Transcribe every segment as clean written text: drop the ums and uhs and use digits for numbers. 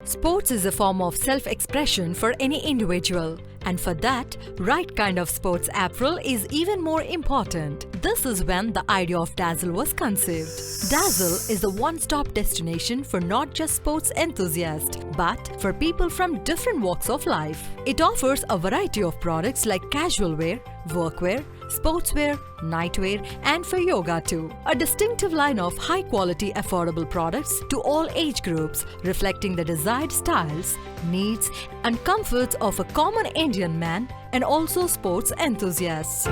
Sports is a form of self-expression for any individual, and for that, right kind of sports apparel is even more important. This is when the idea of Dazzle was conceived. Dazzle is a one-stop destination for not just sports enthusiasts, but for people from different walks of life. It offers a variety of products like casual wear, workwear, sportswear, nightwear, and for yoga too. A distinctive line of high-quality, affordable products to all age groups, reflecting the desired styles, needs, and comforts of a common Indian man and also sports enthusiasts.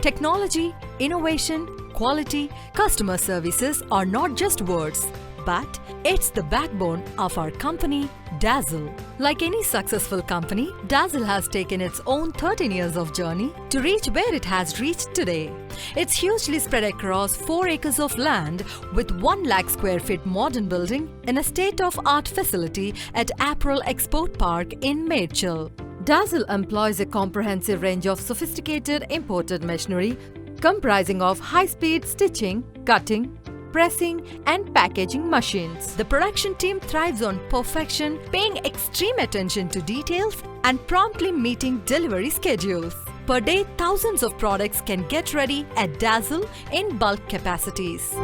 Technology, innovation, quality, customer services are not just words, but it's the backbone of our company, Dazzle. Like any successful company, Dazzle has taken its own 13 years of journey to reach where it has reached today. It's hugely spread across 4 acres of land with 1 lakh square feet modern building in a state-of-art facility at Apparel Export Park in Medchil. Dazzle employs a comprehensive range of sophisticated imported machinery comprising of high-speed stitching, cutting, pressing and packaging machines. The production team thrives on perfection, paying extreme attention to details and promptly meeting delivery schedules. Per day, thousands of products can get ready at Dazzle in bulk capacities.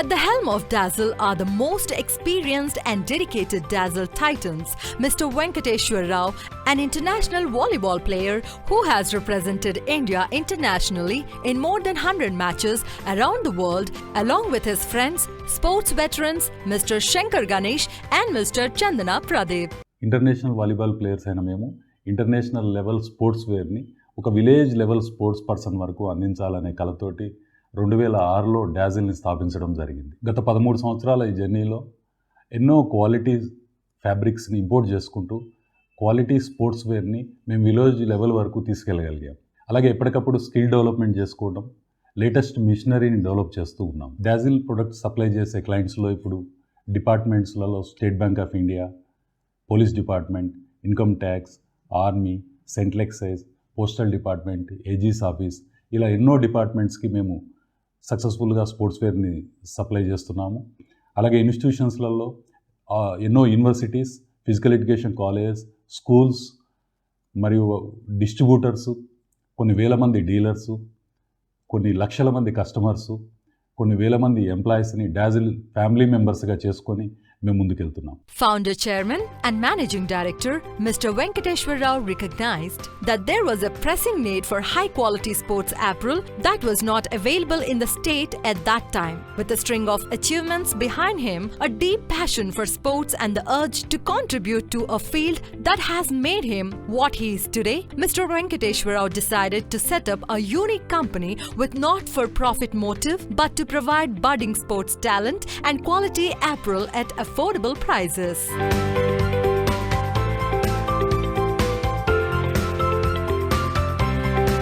At the helm of Dazzle are the most experienced and dedicated Dazzle titans, Mr. Venkateshwar Rao, an international volleyball player who has represented India internationally in more than 100 matches around the world, along with his friends, sports veterans, Mr. Shankar Ganesh and Mr. Chandana Pradeep. International volleyball players అయిన మేము international level sports వేర్ని ఒక village level sports person వరకు అందించాలనే కలతోటి 2006లో డాజిల్ని స్థాపించడం జరిగింది. గత 13 సంవత్సరాల ఈ జర్నీలో ఎన్నో క్వాలిటీ ఫ్యాబ్రిక్స్ని ఇంపోర్ట్ చేసుకుంటూ క్వాలిటీ స్పోర్ట్స్ వేర్ని మేము విలేజ్ లెవెల్ వరకు తీసుకెళ్ళగలిగాం. అలాగే ఎప్పటికప్పుడు స్కిల్ డెవలప్మెంట్ చేసుకోవడం, లేటెస్ట్ మిషనరీని డెవలప్ చేస్తూ ఉన్నాం. డాజిల్ ప్రొడక్ట్స్ సప్లై చేసే క్లయింట్స్లో ఇప్పుడు డిపార్ట్మెంట్స్లలో State Bank of India, police department, income tax, army, central excise, postal department, AG's office, ఇలా ఎన్నో డిపార్ట్మెంట్స్కి మేము సక్సెస్ఫుల్గా స్పోర్ట్స్ వేర్ని సప్లై చేస్తున్నాము. అలాగే ఇన్స్టిట్యూషన్స్లలో ఎన్నో universities, physical education colleges, schools మరియు డిస్ట్రిబ్యూటర్సు, కొన్ని వేల మంది డీలర్సు, కొన్ని లక్షల మంది కస్టమర్సు, కొన్ని వేల మంది ఎంప్లాయీస్ని డాజిల్ ఫ్యామిలీ మెంబర్స్గా చేసుకొని మేము ముందుకెళ్తున్నాం. Founder, Chairman and Managing Director Mr. Venkateshwar Rao recognized that there was a pressing need for high-quality sports apparel that was not available in the state at that time. With a string of achievements behind him, a deep passion for sports and the urge to contribute to a field that has made him what he is today, Mr. Venkateshwar Rao decided to set up a unique company with not-for-profit motive but to provide budding sports talent and quality apparel at affordable prices.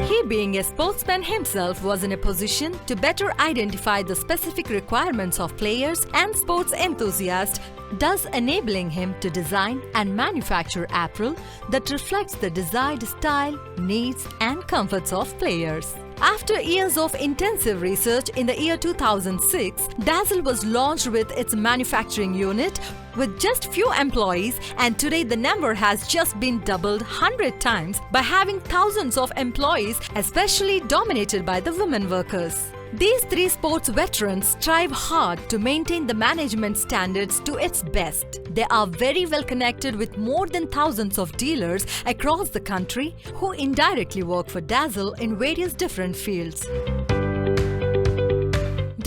He, being a sportsman himself, was in a position to better identify the specific requirements of players and sports enthusiasts, thus enabling him to design and manufacture apparel that reflects the desired style, needs and comforts of players. After years of intensive research in the year 2006, Dazzle was launched with its manufacturing unit with just few employees, and today the number has just been doubled 100 times by having thousands of employees, especially dominated by the women workers. These 3 sports veterans strive hard to maintain the management standards to its best. They are very well connected with more than thousands of dealers across the country who indirectly work for Dazzle in various different fields.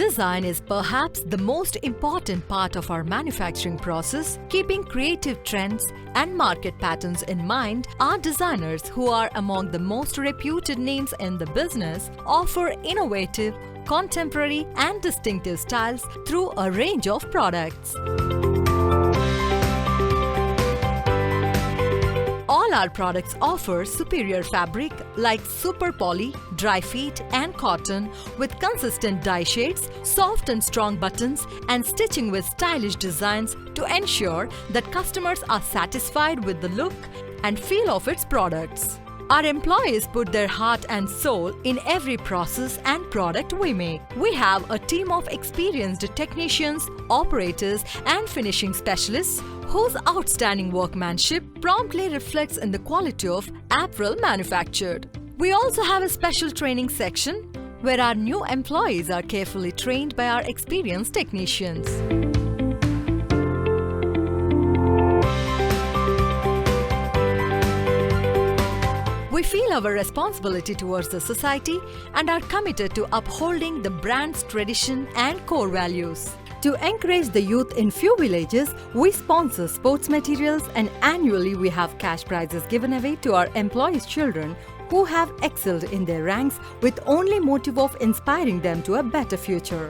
Design is perhaps the most important part of our manufacturing process. Keeping creative trends and market patterns in mind, our designers, who are among the most reputed names in the business, offer innovative, contemporary and distinctive styles through a range of products. All our products offer superior fabric like super poly, dry feet and cotton with consistent dye shades, soft and strong buttons and stitching with stylish designs to ensure that customers are satisfied with the look and feel of its products. Our employees put their heart and soul in every process and product we make. We have a team of experienced technicians, operators, and finishing specialists whose outstanding workmanship promptly reflects in the quality of apparel manufactured. We also have a special training section where our new employees are carefully trained by our experienced technicians. We feel our responsibility towards the society and are committed to upholding the brand's tradition and core values. To encourage the youth in few villages, we sponsor sports materials and annually we have cash prizes given away to our employees' children who have excelled in their ranks with only motive of inspiring them to a better future.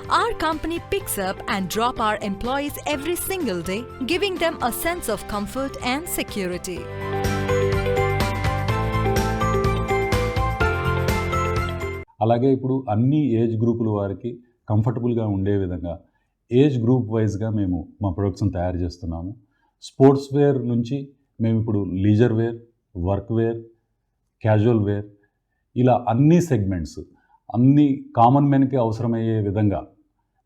Our company picks up and drop our employees every single day, giving them a sense of comfort and security. అలాగే ఇప్పుడు అన్ని age గ్రూపుల వారికి కంఫర్టబుల్గా ఉండే విధంగా age group వైజ్గా మేము మా ప్రొడక్ట్స్ని తయారు చేస్తున్నాము. స్పోర్ట్స్ వేర్ నుంచి మేము ఇప్పుడు leisure wear, work wear, casual wear ఇలా అన్ని సెగ్మెంట్స్ అన్ని కామన్ మెన్కి అవసరమయ్యే విధంగా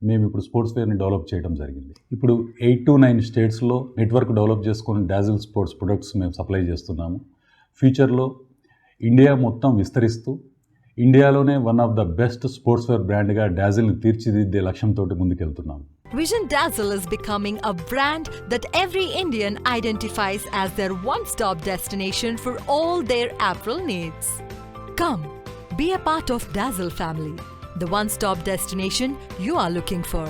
మేము ఇప్పుడు స్పోర్ట్స్ వేర్ని డెవలప్ చేయడం జరిగింది. ఇప్పుడు 8 to 9 స్టేట్స్లో నెట్వర్క్ డెవలప్ చేసుకుని డాజిల్ స్పోర్ట్స్ ప్రొడక్ట్స్ మేము సప్లై చేస్తున్నాము. ఫ్యూచర్లో ఇండియా మొత్తం విస్తరిస్తూ ఇండియాలోనే one of the best sportswear బ్రాండ్గా డాజిల్ని తీర్చిదిద్దే లక్ష్యంతో ముందుకెళ్తున్నాము. Vision Dazzle is becoming a brand that every Indian identifies as their one-stop destination for all their apparel needs. Come, be a part of Dazzle family, the one-stop destination you are looking for.